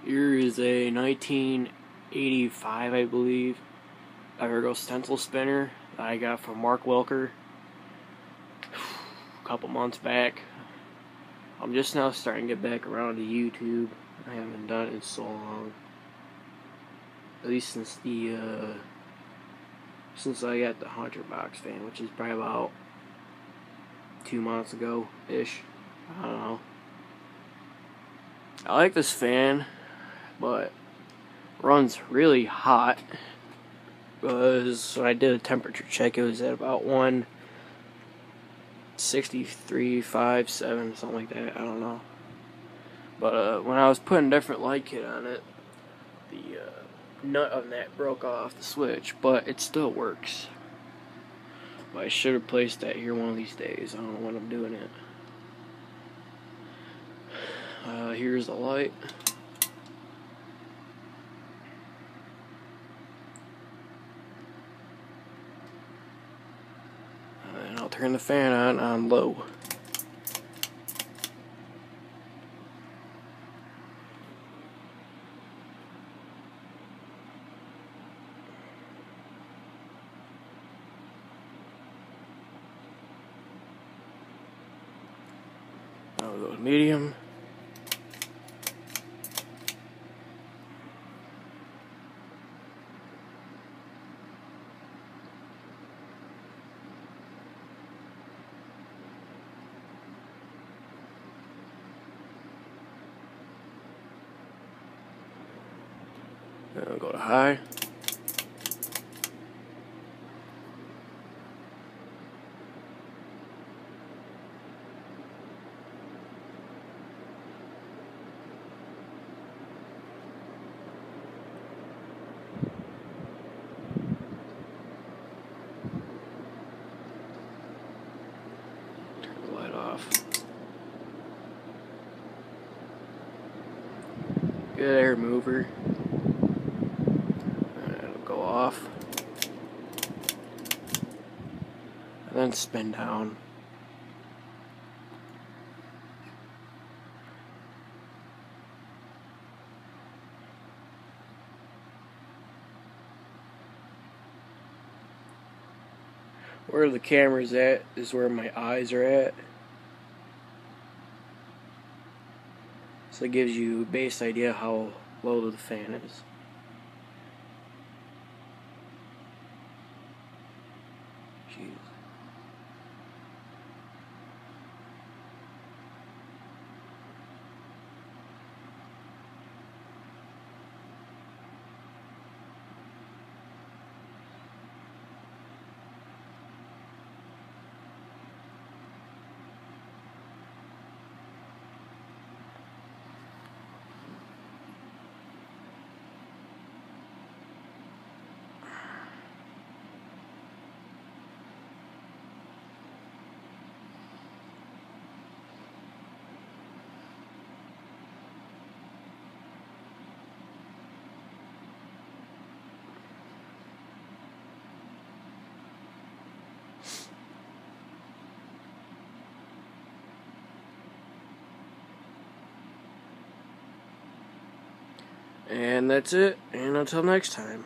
Here is a 1985, I believe, Evergo stencil spinner that I got from Mark Wilker a couple months back. I'm just now starting to get back around to YouTube. I haven't done it in so long. At least since I got the Hunter box fan, which is probably about 2 months ago-ish. I don't know. I like this fan, but it runs really hot. Because when I did a temperature check, it was at about 163.5, 7, something like that. I don't know. But when I was putting different light kit on it, the nut on that broke off the switch, but it still works. But I should have placed that here one of these days. I don't know when I'm doing it. Here's the light. And I'll turn the fan on low. I'll go with medium. And I'll go to high. Turn the light off. Good air mover. And it'll go off. And then spin down. Where the camera's at is where my eyes are at. So it gives you a base idea how low the fan is. Jeez. And that's it, and until next time.